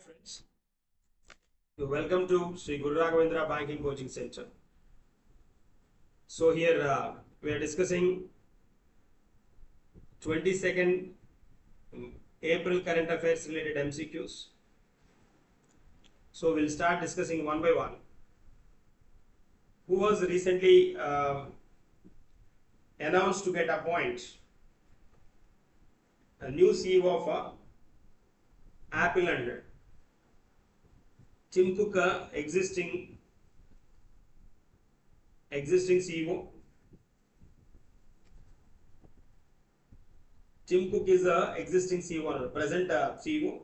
Friends, welcome to Sri Guru Raghavendra Banking Coaching Center. So here we are discussing 22nd April current affairs related MCQs. So we'll start discussing one by one. Who was recently announced to get appointed a new CEO of Apple and Tim Cook, existing CEO. Tim Cook is the existing CEO, present CEO.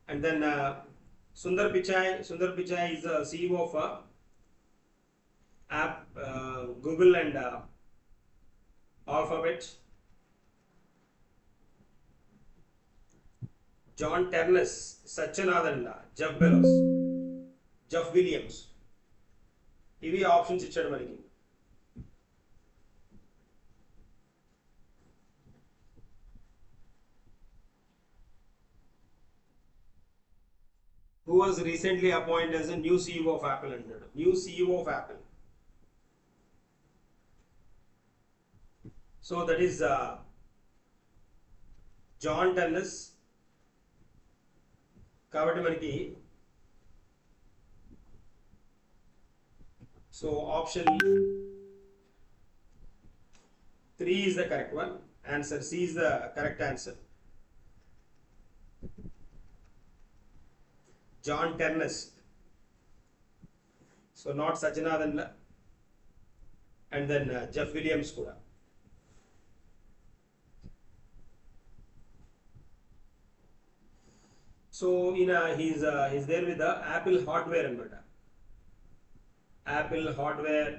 And then Sundar Pichai is the CEO of Google and Alphabet. John Ternus, Satyanathan, Jeff Bezos, Jeff Williams. ఇవి options ఇచ్చాడు మనకి. Who was recently appointed as a new CEO of Apple? New CEO of Apple. So that is John Ternus. కాబట్టి మనకి so option 3 is the correct one. Answer C is the correct answer. John Ternus. So not Satyanathan and then Jeff Williams kuda. So he's there with the Apple hardware anamata. Apple hardware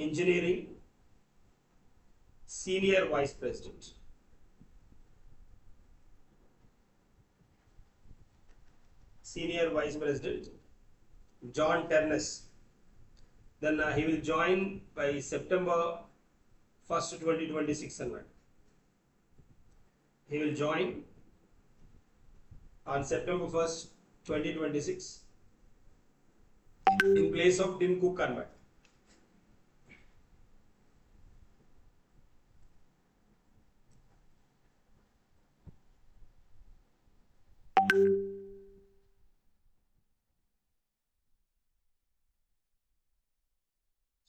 engineering senior vice president. Senior vice president John Ternus. Then he will join by September 1st, 2026 onward. He will join on September 1st, 2026 in place of Tim Cook onward.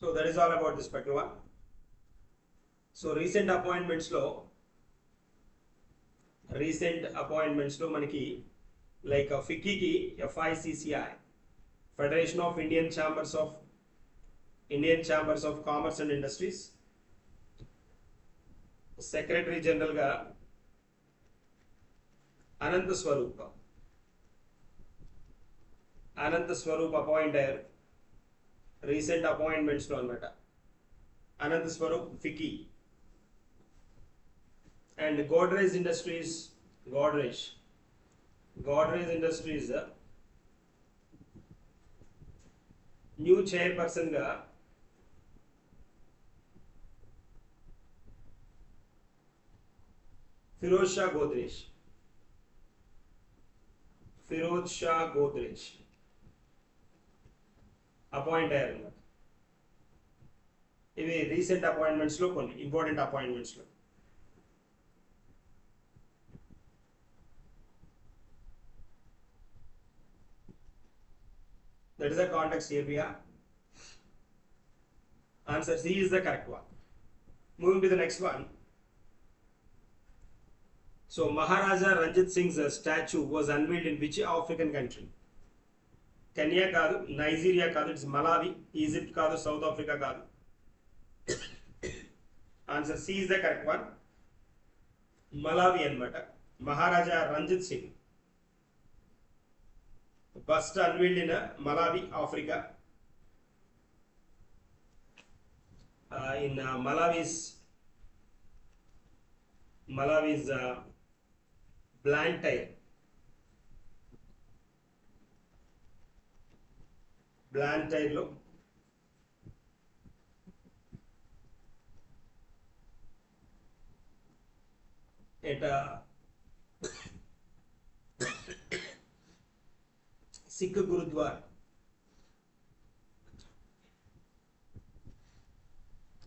So that is all about this particular one. So recent appointments lo manaki like FICCI ki FICCI, Federation of Indian Chambers of Commerce and Industries, Secretary General ga Ananta Swaroop appointed recent appointments lo anamata. Ananta Swaroop FICCI. And Godrej Industries new chairperson ga Firoz Shah Godrej appoint అయ్యారు. ఇవి recent appointments లో కొన్ని important appointments లో. That is the context here we have. Answer C is the correct one. Moving to the next one. So Maharaja Ranjit Singh's statue was unveiled in which African country? Kenya కాదు, Nigeria కాదు, it's Malawi, Egypt కాదు, South Africa కాదు. Answer C is the correct one. Malawi అన్నమాట. Maharaja Ranjit Singh bust unveiled in Malawi, Africa. In Malawi's Blantyre లో Sikh Gurudwara.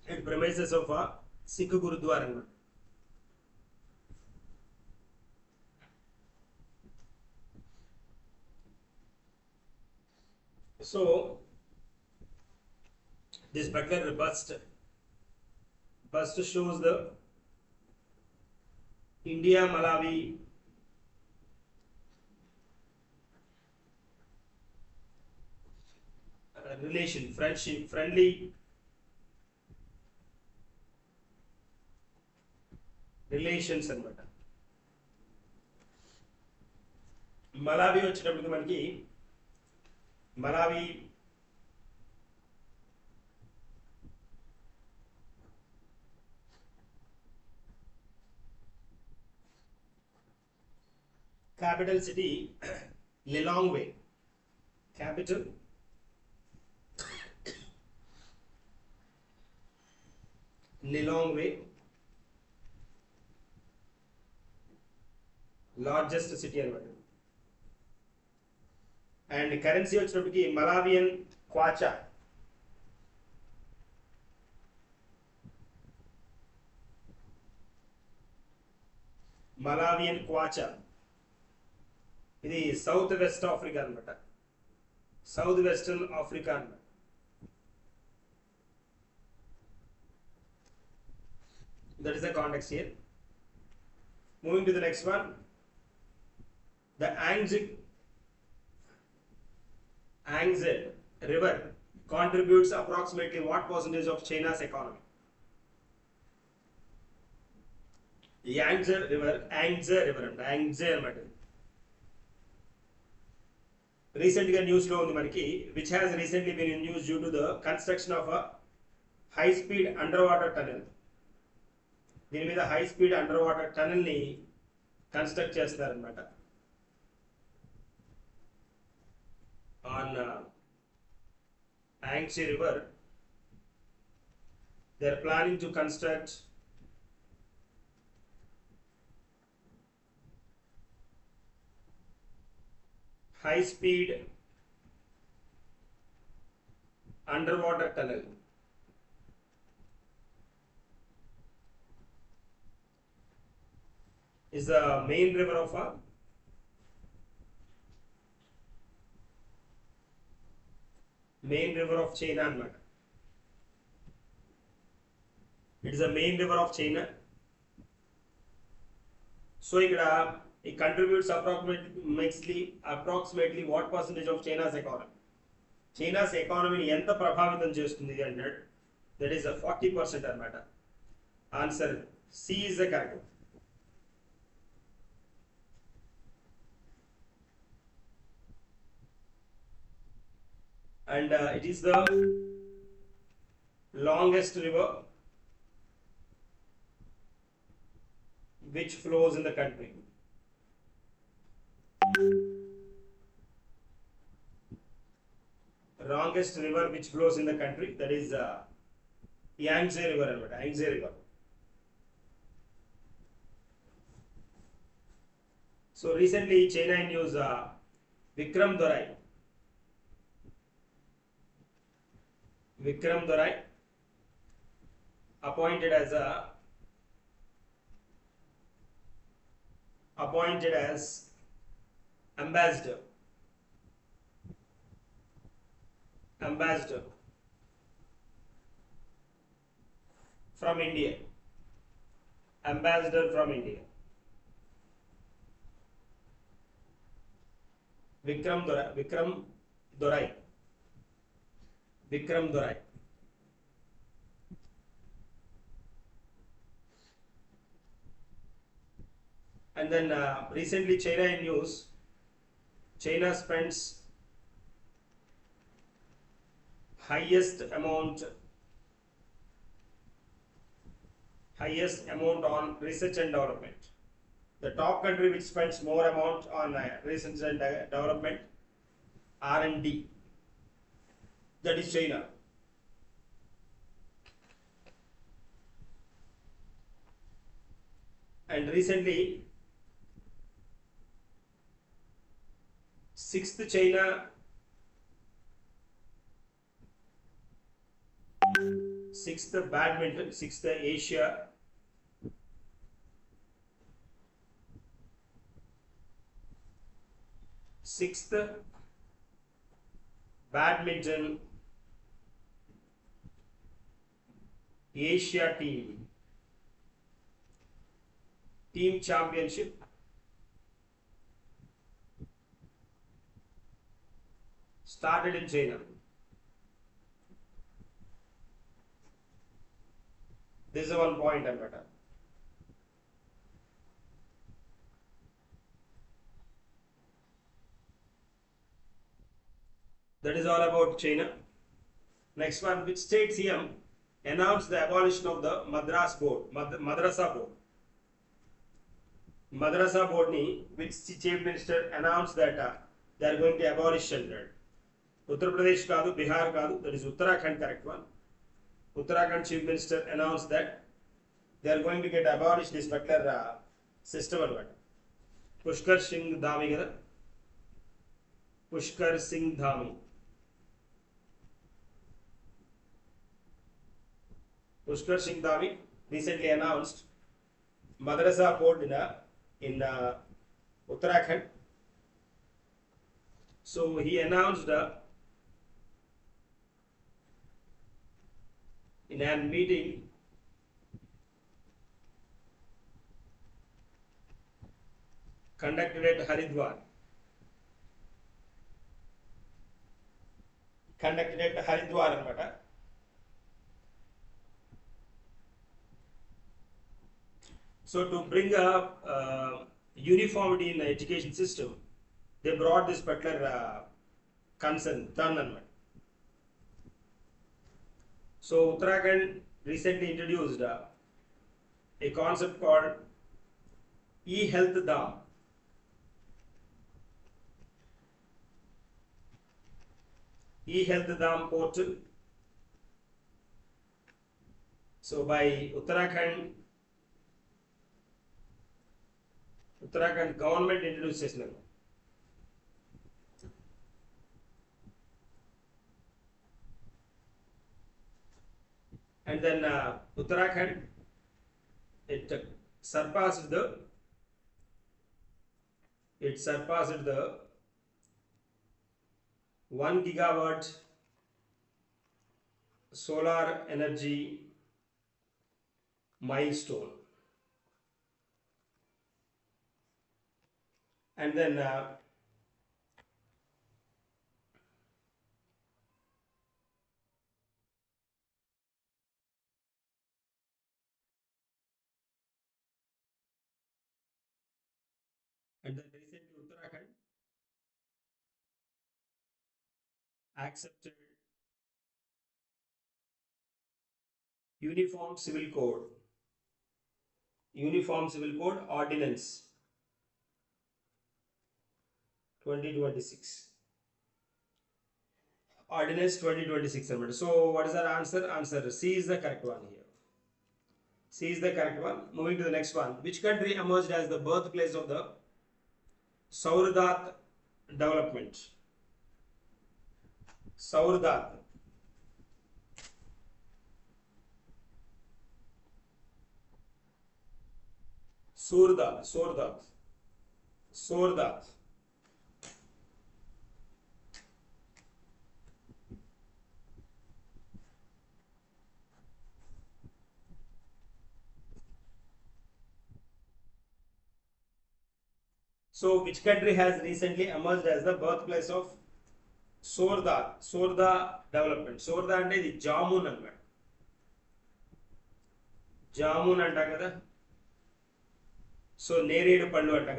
At premises of a Sikh Gurudwara. So this particular bust shows the India Malawi relation, friendship, friendly relations అన్నమాట. మలావి వచ్చేటప్పటికి మనకి Malawi capital city Lilongwe, capital Lilongwe, largest city అన్నమాట. And currency వచ్చేటప్పటికి Malawian క్వాచా, Malawian క్వాచా. ఇది south west Africa అనమాట, south western Africa అనమాట. That is the context here. Moving to the next one, the Yangtze River contributes approximately what percentage of China's economy? Yangtze River అన్నమాట. రీసెంట్గా న్యూస్లో ఉంది మనకి, which has recently been in news due to the construction of a high speed underwater tunnel. దీని మీద high speed under water tunnel ని construct చేస్తారనమాట. On Yangtze River they are planning to construct high speed underwater tunnel. Is the main river of China అన్నమాట. It is the main river of China. So ఇక్కడ it contributes approximately what percentage of China's economy? China's economy ని ఎంత ప్రభావితం చేస్తుంది అన్నాడు. That is a 40% అన్నమాట. Answer C is the correct one. And it is the longest river which flows in the country. Longest river which flows in the country, that is Yangtze River. Yangtze River. So recently China news Vikram Dorai appointed as ambassador from India. Ambassador from India. Vikram Dorai. And then recently China in news, China spends highest amount on research and development. The top country which spends more amount on research and development, R&D, that is China. And recently Sixth China, sixth badminton, sixth Asia, sixth badminton Asia team championship started in China. This is one point I'm better. That is all about China. Next one, which state CM announced the abolition of the Madrasa board? Madrasa board ni, which chief minister announced that they are going to abolish it. Uttar Pradesh kaadu, Bihar kaadu, that is Uttarakhand, correct one. Uttarakhand chief minister announced that they are going to get abolished this particular system. Pushkar Singh Dhami kada. Pushkar Singh Dhami. Pushkar Singh Dhami recently announced Madrasa board in Uttarakhand. So he announced in a meeting conducted at Haridwar. So to bring up uniformity in the education system, they brought this particular concern. So Uttarakhand recently introduced a concept called e-health Dham. E-health Dham portal. So by Uttarakhand government introduced this. And then Uttarakhand, it surpassed the 1 gigawatt solar energy milestone. And then recently Uttarakhand accepted Uniform Civil Code Ordinance 2026. Ordinance 2026. So what is our answer? Answer C is the correct one here. C is the correct one. Moving to the next one. Which country emerged as the birthplace of the sourdough development? Sourdough. So which country has recently emerged as the birthplace of sourdough development? Sourdough ante idi jamun annamata. Jamun antam kada. So neredu pallu antam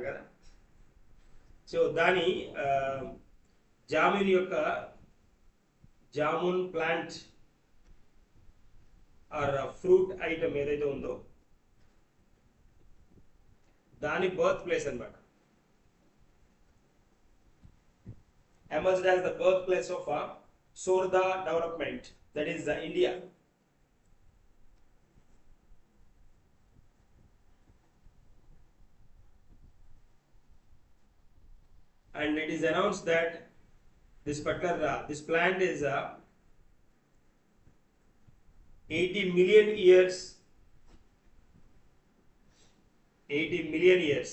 kada. So dani jamun plant or fruit item edaithe undo dani birthplace annamata. Emerged as the birthplace of sourdough development, that is India. and it is announced that this particular this plant is 80 million years. 80 million years.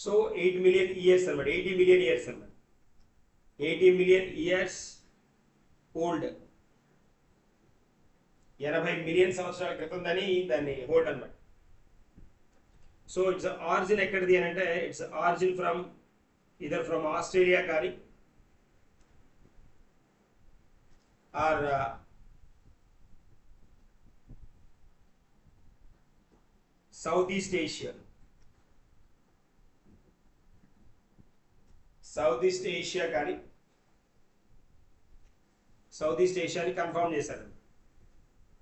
So 8 million years అన్నమాట, 80 million years అన్నమాట, 80 million years old, 80 million సంవత్సరాల క్రితం దాన్ని hold అన్నమాట. So its origin ఎక్కడిది అని అంటే it's origin from either from Australia కానీ or South East Asia. South East Asia కానీ సౌత్ ఈస్ట్ ఏషియాని కన్ఫర్మ్ చేశారు.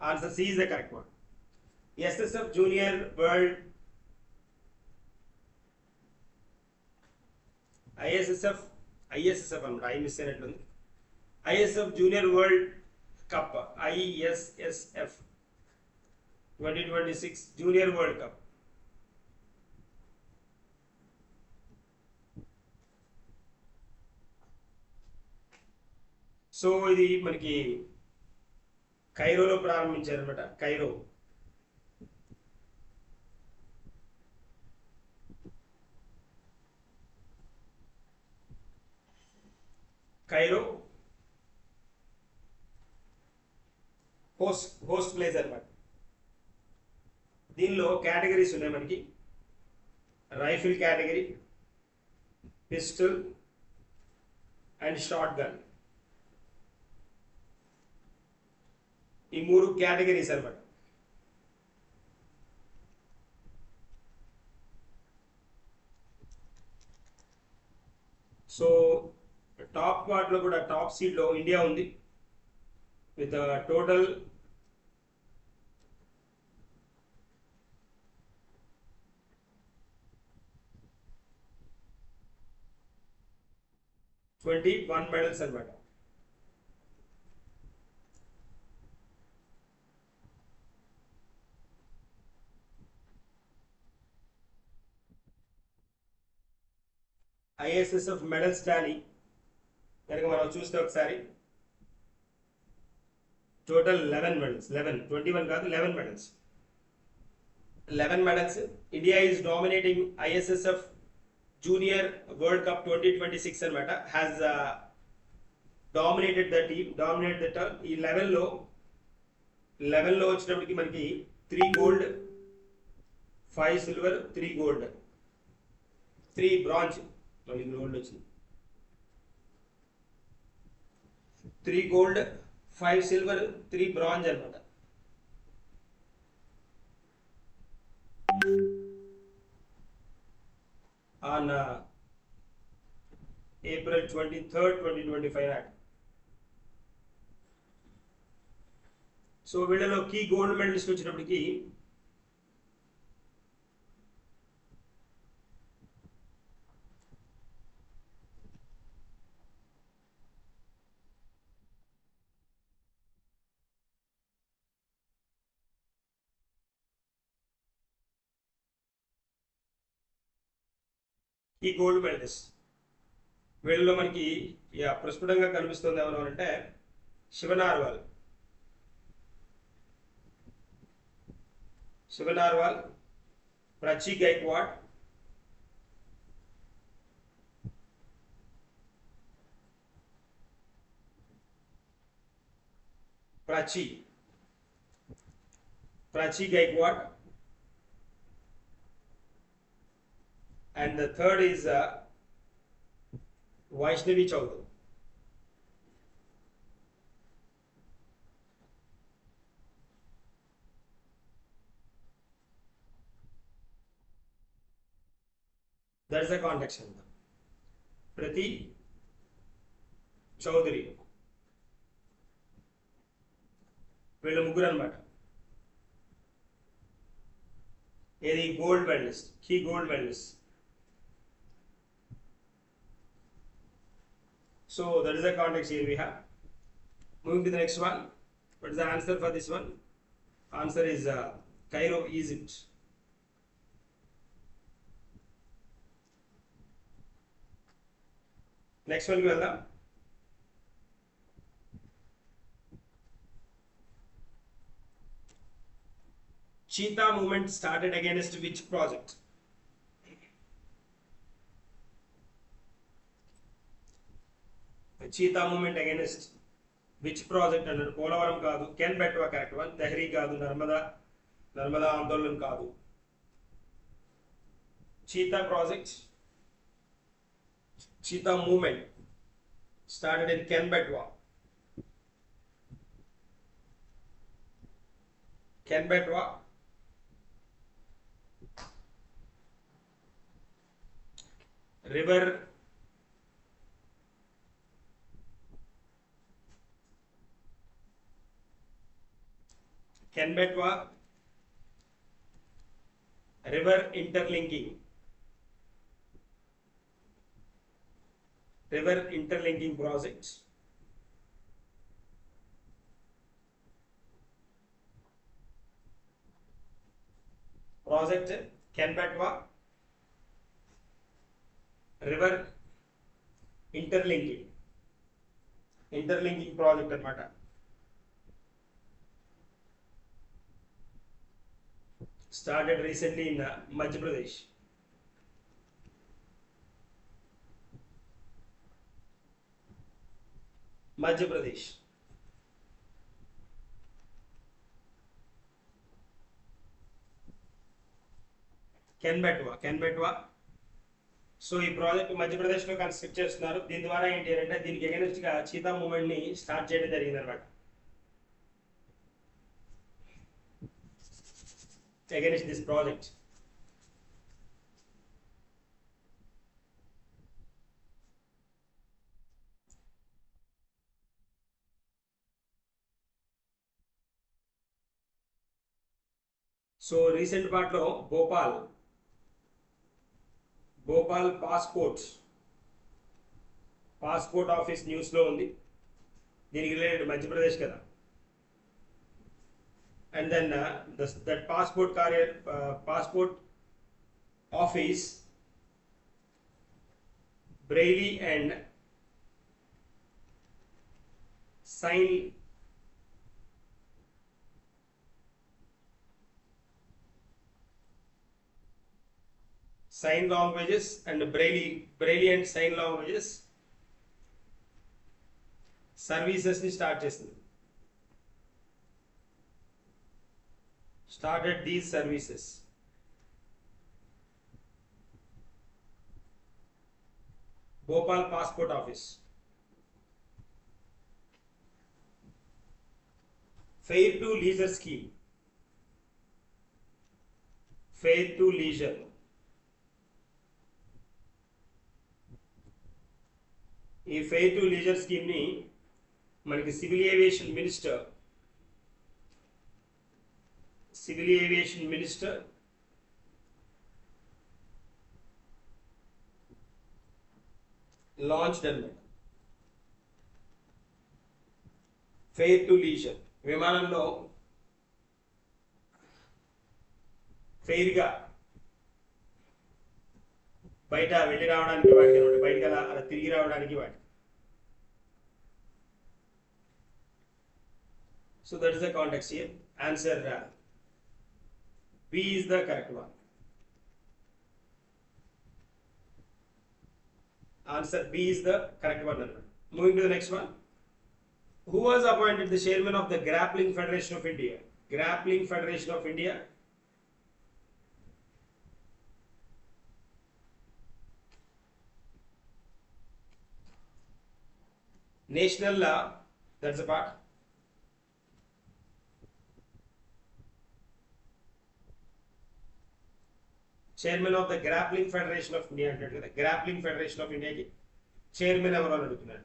Answer C is the correct one. SSF junior world ISSF అనమాట, ఐ మిస్ అయినట్లుంది. ISF junior world cup, ISSF 2026 junior world cup. So ఇది మనకి కైరోలో ప్రారంభించారనమాట. Cairo host place అనమాట. దీనిలో కేటగిరీస్ ఉన్నాయి మనకి. Rifle category, pistol and shotgun. ఈ 3 కేటగిరీస్ అనమాట. సో టాప్ పార్ట్లో కూడా టాప్ సీడ్లో ఇండియా ఉంది విత్ టోటల్ 21 మెడల్స్ అనమాట. ISSF మెడల్స్ టాలీ కనుక మనం చూస్తే ఒకసారి టోటల్ 11 మెడల్స్, 21 కాదు, 11 medals. 11 medals. India is dominating ISSF Junior World Cup 2026 అనమాట. has dominated the team, dominated the ఈ లెవెల్లో వచ్చినప్పటికి మనకి 3 gold, 5 silver, 3 gold, 3 bronze, మళ్ళీ గోల్డ్ వచ్చింది. 3 gold, 5 silver, 3 bronze అనమాట. On April 23rd, 2025 naటి. సో వీళ్ళలో కీ గోల్డ్ మెడలిస్ట్ వచ్చినప్పటికి ఈ గోల్డ్ మెడలిస్ట్ వీళ్ళలో మనకి ప్రస్ఫుటంగా కనిపిస్తుంది ఎవరు అంటే శివనార్వాల్, Prachi Gaikwad, Prachi Gaikwad, and the third is Vaishnavi Chaudhary. That is the context. Prati Chaudhary వీళ్ళు ముగ్గురు అనమాట. ఏది gold medalist, key gold medalist. So that is the context here we have. Moving to the next one. What is the answer for this one? Answer is Cairo, Egypt. Next one, Gala. Cheetah movement started against which project? Cheetah movement against which project? And Polavaram kaadu, Ken-Betwa correct one, Tehri kaadu, Narmada Andolan kaadu. Cheetah project, Cheetah movement started in Ken-Betwa. Ken-Betwa, river Ken-Betwa, river interlinking project. Project Ken-Betwa, river interlinking project anamata. Started recently in Madhya Pradesh. Madhya Pradesh. Ken-Betwa. So ఈ project Madhya Pradesh లో construct చేస్తున్నారు. దీని ద్వారా ఏంటి అంటే దీనికి against గా cheetah movement ని స్టార్ట్ చేయడం జరిగింది అనమాట. Against this project. So recent part లో భోపాల్ పాస్పోర్ట్ ఆఫీస్ న్యూస్ లో ఉంది. దీనికి రిలేటెడ్ మధ్యప్రదేశ్ కదా. And then that passport office Braille and sign languages and Braille and sign languages services ni start చేసింది. Started these services. Bhopal Passport Office. Fair to Leisure Scheme. Fair to Leisure. ఈ fair to leisure scheme ని మనకి civil aviation minister launched అన్నమాట. Fair to leisure విమానంలో fair గా బయట వెళ్ళి రావడానికి వాటికి అనమాట, బయటకు అలా తిరిగి రావడానికి వాటి. So that is the context here. Answer B is the correct one. Answer B is the correct one. Moving to the next one. Who was appointed the chairman of the Grappling Federation of India? Grappling Federation of India. National law, that's a part. Chairman of the Grappling Federation of India అంటాడు కదా. Grappling Federation of India కి chairman ఎవరు అని అడుగుతున్నాడు.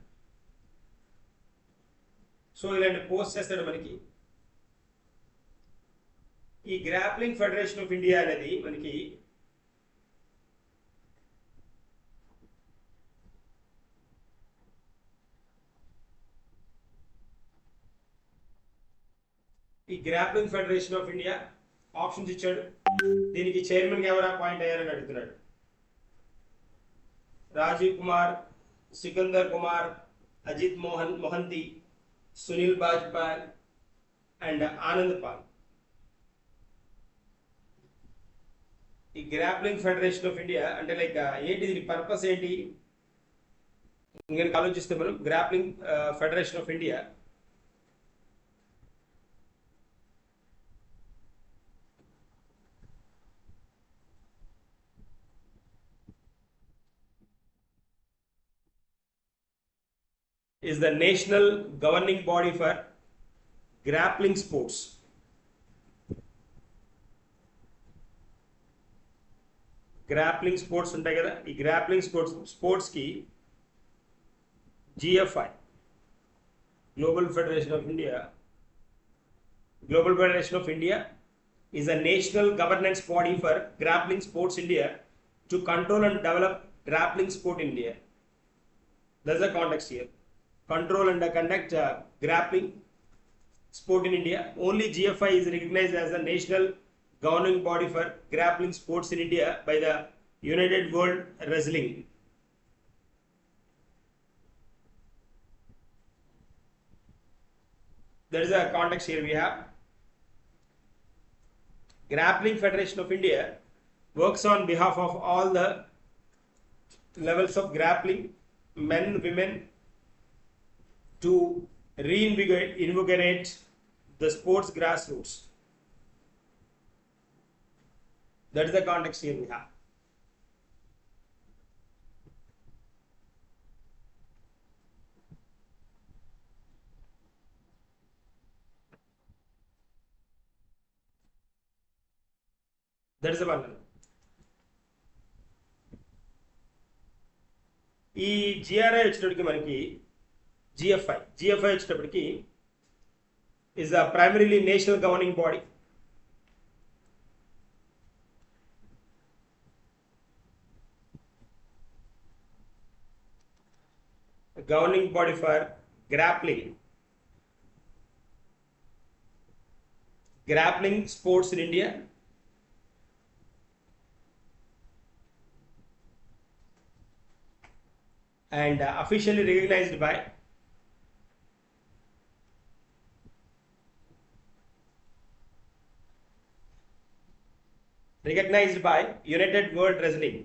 So ఇలాంటి post చేస్తాడు మనకి. ఈ గ్రాప్లింగ్ ఫెడరేషన్ ఆఫ్ ఇండియా అనేది మనకి ఈ grappling federation of India options ఇచ్చాడు. దీనికి చైర్మన్ ఎవరు అపాయింట్ అయ్యారని అడుగుతున్నాడు. రాజీవ్ కుమార్, సికందర్ కుమార్, అజిత్ మొహంతి, సునీల్ బాజ్పాయ్ అండ్ ఆనంద్ పాల్. ఈ గ్రాప్లింగ్ ఫెడరేషన్ ఆఫ్ ఇండియా అంటే లైక్ ఏంటి, దీని పర్పస్ ఏంటి ఇంకా ఆలోచిస్తే మనం grappling federation of India is the national governing body for grappling sports. Grappling sports ఉంటాయి కదా, ఈ గ్రాప్లింగ్ స్పోర్ట్స్కి GFI Global Federation of India is a national governance body for grappling sports India to control and develop grappling sport in India. That's the context here. Control and conduct grappling sport in India. Only GFI is recognized as the national governing body for grappling sports in India by the United World Wrestling. There is a context here we have. Grappling Federation of India works on behalf of all the levels of grappling, men, women, to reinvigorate the sports grassroots. That is the context here we have. That is the one. ఈ GRI వచ్చేటప్పటికి మనకి GFI వచ్చేటప్పటికి is a primarily national governing body. Governing body for grappling sports in India. And officially recognized by United World Wrestling.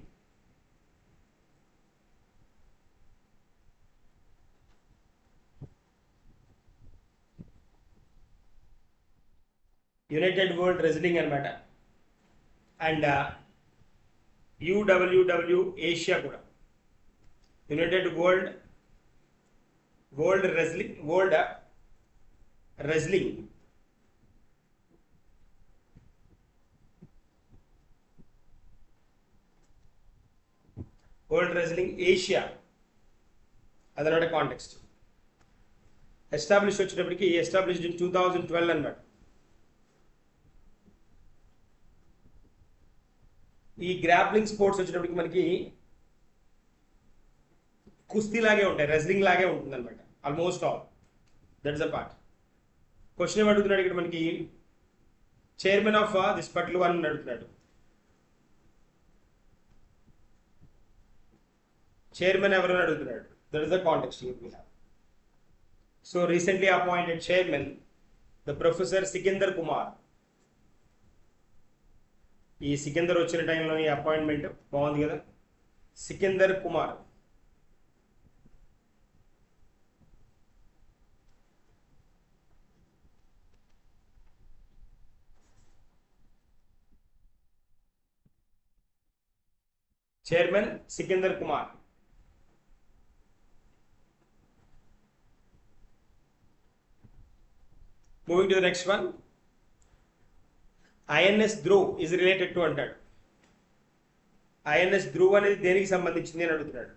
United World Wrestling అనమాట. And UWW Asia కూడా, United world wrestling world wrestling Asia అదనమాట context. వచ్చేటప్పటికి established in 2012 అనమాట. ఈ grappling sports వచ్చేటప్పటికి మనకి కుస్తీ లాగే ఉంటాయి, రెజ్లింగ్ లాగే ఉంటుంది అనమాట almost all. That is a part. Question ఏం అడుగుతున్నాడు ఇక్కడ మనకి, chairman of this particular one అడుగుతున్నాడు. చైర్మన్ ఎవరైనా అడుగుతున్నాడు. That is the context here we have. So recently appointed chairman the professor Sikandar Kumar. ఈ సికందర్ వచ్చిన టైంలో ఈ అపాయింట్మెంట్ బాగుంది కదా, Sikandar Kumar. Chairman Sikandar Kumar. Moving to the next one. INS Dhruv is related to అంటాడు. INS ధ్రువ్ అనేది దేనికి సంబంధించింది అని అడుగుతున్నాడు.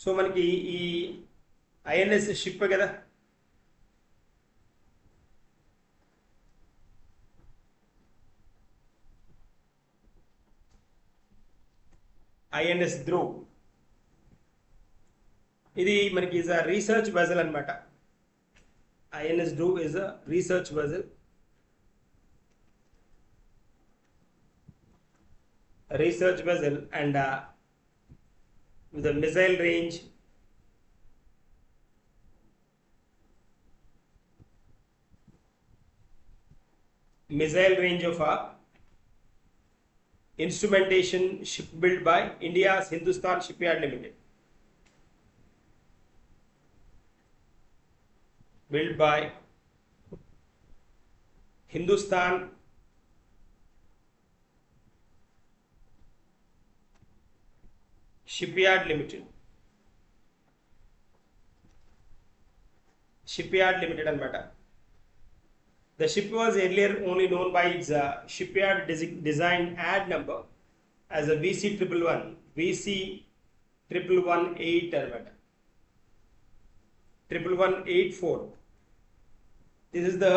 సో మనకి ఈ INS షిప్ కదా, INS ధ్రువ్ ఇది మనకి ఈజ్ అ రీసెర్చ్ వెజల్ అనమాట. INS Dhruv is a research vessel. And with a missile range of instrumentation ship built by India's Hindustan Shipyard Limited. Built by Hindustan Shipyard Limited. Anamata. The ship was earlier only known by its shipyard design ad number as a VC 1118 anamata. 1184. This is the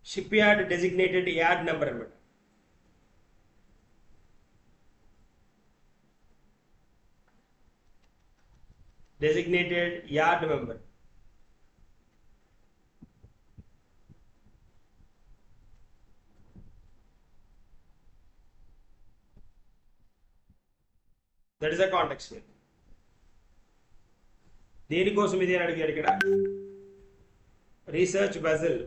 shipyard designated yard number anamata. Designated yard number. That is a context here. దేనికోసం ఇది అని అడిగారు ఇక్కడ. Research vessel,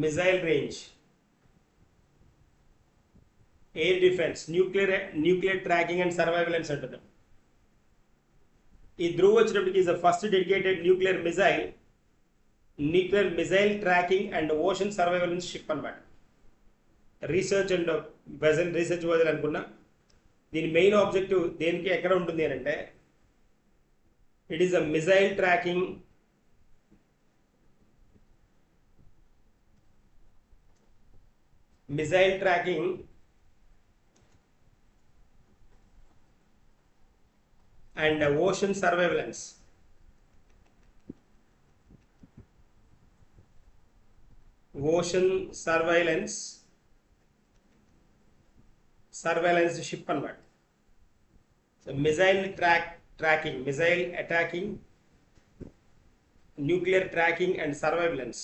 missile range, air defence, nuclear tracking and surveillance అంటున్నాం. ఈ ధ్రువ్ వచ్చినప్పటికి is the first dedicated nuclear missile tracking and ocean surveillance ship అన్నమాట. Research vessel అనుకున్నా. దీని మెయిన్ ఆబ్జెక్టివ్ దేనికి ఎక్కడ ఉంటుంది అని అంటే, it is a missile tracking and ocean surveillance. Surveillance ship అన్నమాట. So missile tracking, missile attacking, nuclear tracking and surveillance.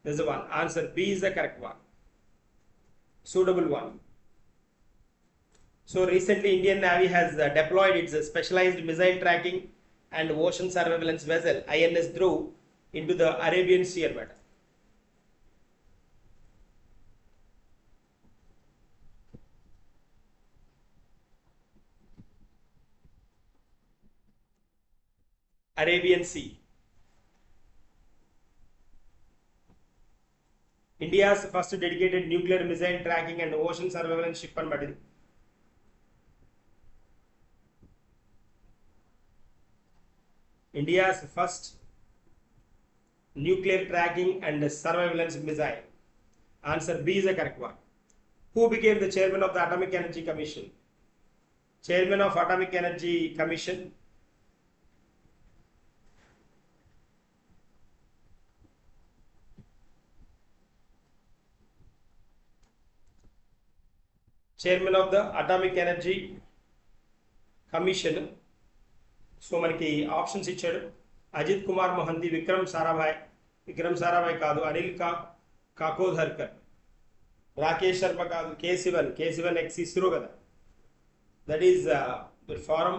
This is the one. Answer B is the correct one. Suitable one. So recently Indian Navy has deployed its specialized missile tracking and ocean surveillance vessel INS Dhruv into the Arabian Sea. Arabian Sea. India's first dedicated nuclear missile tracking and ocean surveillance ship on Madrid. India's first nuclear tracking and surveillance missile. Answer B is the correct one. Who became the chairman of the Atomic Energy Commission? Chairman of Atomic Energy Commission. Chairman of the Atomic Energy Commission. So మనకి options ఇచ్చాడు. అజిత్ కుమార్ మొహంతి, విక్రమ్ సారాభాయ్ కాదు, అనిల్ కాకోధర్కర్, రాకేష్ శర్మ కాదు, కే Sivan ex ISRO కదా. That is the form.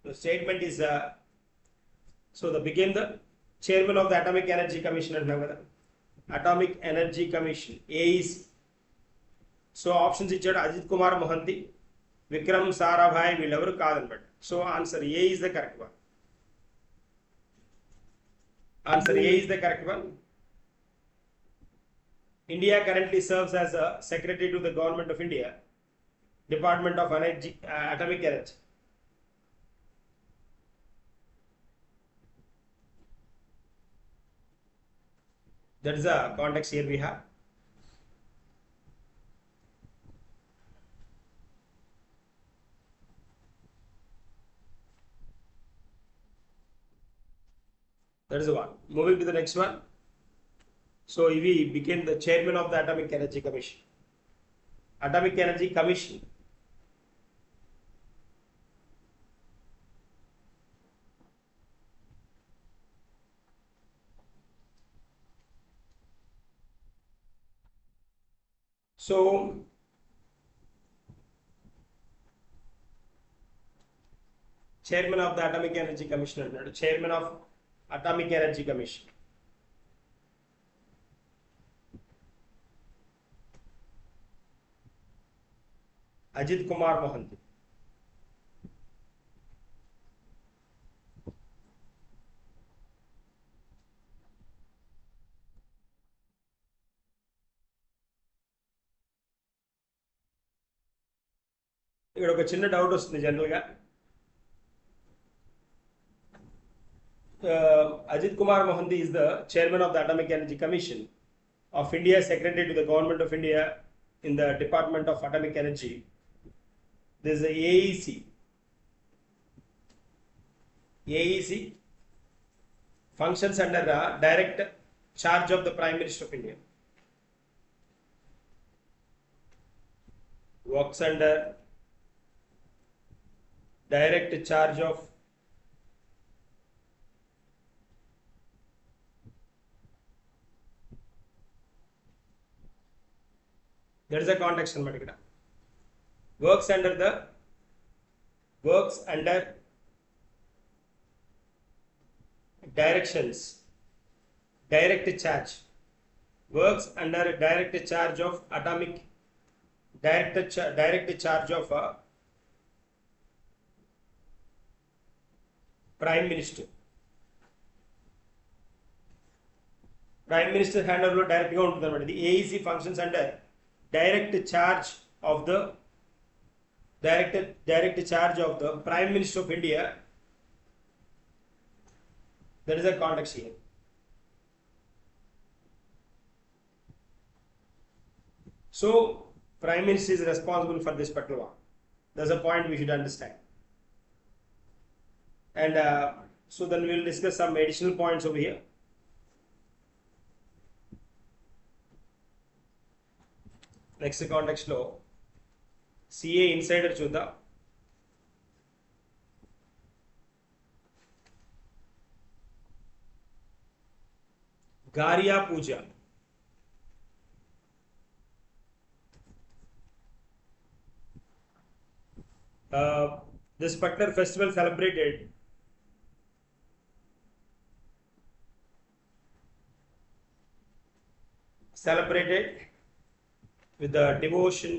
The statement is so the became the chairman of the atomic energy commission అంటున్నాం కదా. Atomic energy commission A is. So options ఇచ్చాడు. అజిత్ కుమార్ మొహంతి, విక్రమ్ సారాభాయ్ వీళ్ళెవరు కాదనమాట. So answer A is the correct one. India currently serves as a secretary to the Government of India, Department of Energy, Atomic Energy. That is the context here we have. That is the one. Moving to the next one. So he became the chairman of the Atomic Energy Commission. Atomic Energy Commission. So chairman of the Atomic Energy Commission annaadu, chairman of Atomic Energy Commission. Ajit Kumar Mohanty. ఇక్కడ ఒక చిన్న doubt వస్తుంది జనరల్గా. Ajit Kumar Mohanty is the chairman of the Atomic Energy Commission of India, secretary to the Government of India in the Department of Atomic Energy. There is a AEC. AEC functions under the direct charge of the Prime Minister of India. Works under direct charge of there is a context in particular. Works under directions, direct charge. Works under direct charge of atomic, direct charge of Prime Minister. Prime Minister hand over direct గా ఉంటుంది అన్నమాట. The AEC functions under direct charge of the Prime Minister of India. There is a context here. So Prime Minister is responsible for this particular one. That's a point we should understand. And so then we will discuss some additional points over here. Next context లో CA insider చూద్దాం. Garya Puja. This particular festival celebrated with the devotion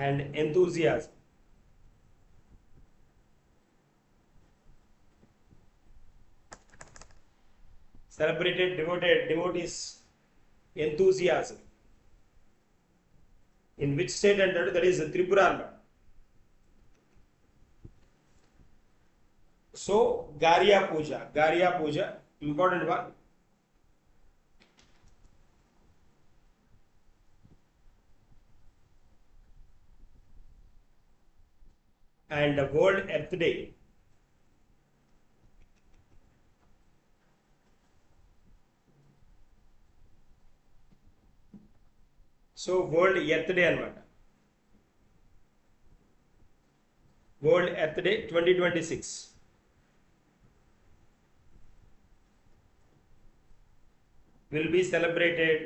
and enthusiasm. Celebrated, devotees, enthusiasm. In which state entered? That is Tripura. So Garya Puja, important one. And World Earth Day. So World Earth Day anamata. World Earth Day 2026. Will be celebrated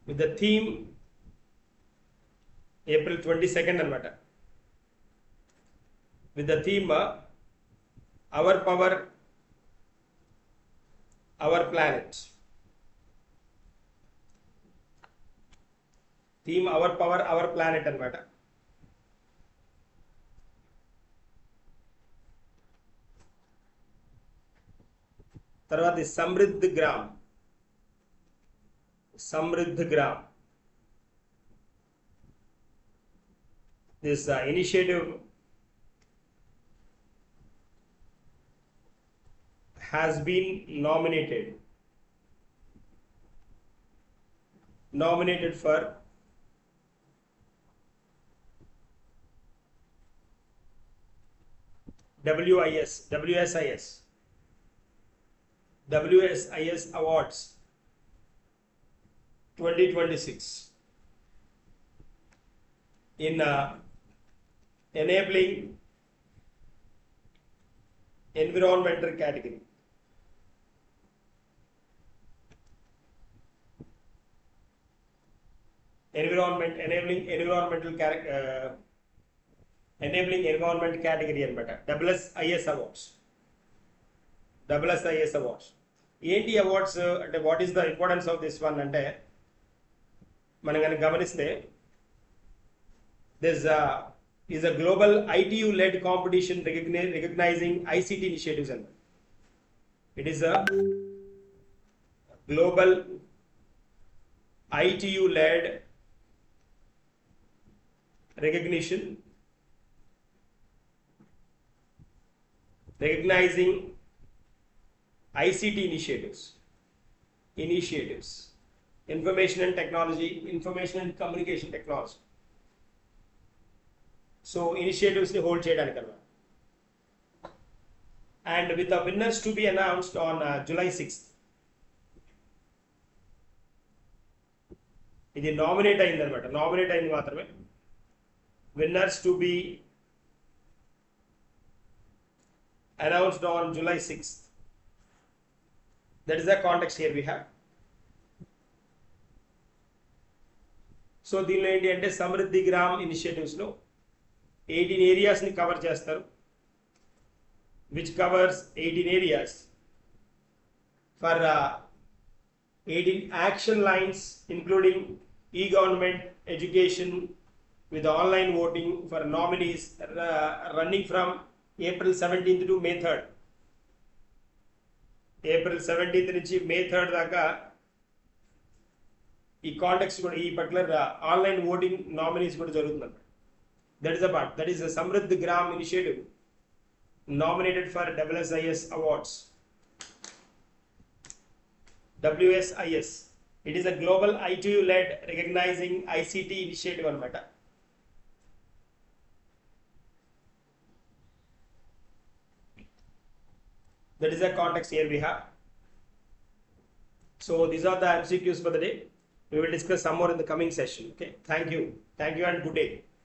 with the theme April 22nd anamata. With the theme Our Power, Our Planet. Theme Our Power, Our Planet anamata. తర్వాత సమృద్ధ gram. This initiative has been nominated for WSIS Awards 2026 in enabling environmental category. Enabling environment category అనమాట. ISSIS awards. ISSIS awards. ఏంటి awards అంటే what is the importance of this one అంటే మనం కనుక గమనిస్తే this is a global ITU led competition recognizing ICT initiatives and it is a global ITU led recognition recognizing ICT initiatives, information and technology, information and communication technology. So initiatives ni hold cheyadanika and with the winners to be announced on July 6th. ఇది nominate అయింది అనమాట. Nominate అయింది మాత్రమే. Winners to be announced on July 6th. That is the context here we have. So దీనిలో ఏంటి అంటే సమృద్ధి gram ఇనిషియేటివ్స్లో 18 ఏరియాస్ని cover చేస్తారు, which covers 18 areas for 18 action lines including e-government, education with online voting for nominees running from April 17th to May 3rd. April 17th నుంచి May 3rd దాకా ఈ context కూడా ఈ particular online voting nominees కూడా జరుగుతుంది. That is a part. That is Samriddh gram initiative nominated for WSIS awards. WSIS. It is a global ITU led recognizing ICT initiative అనమాట. That is the context here we have. So these are the MCQs for the day. We will discuss some more in the coming session. Okay. Thank you and good day.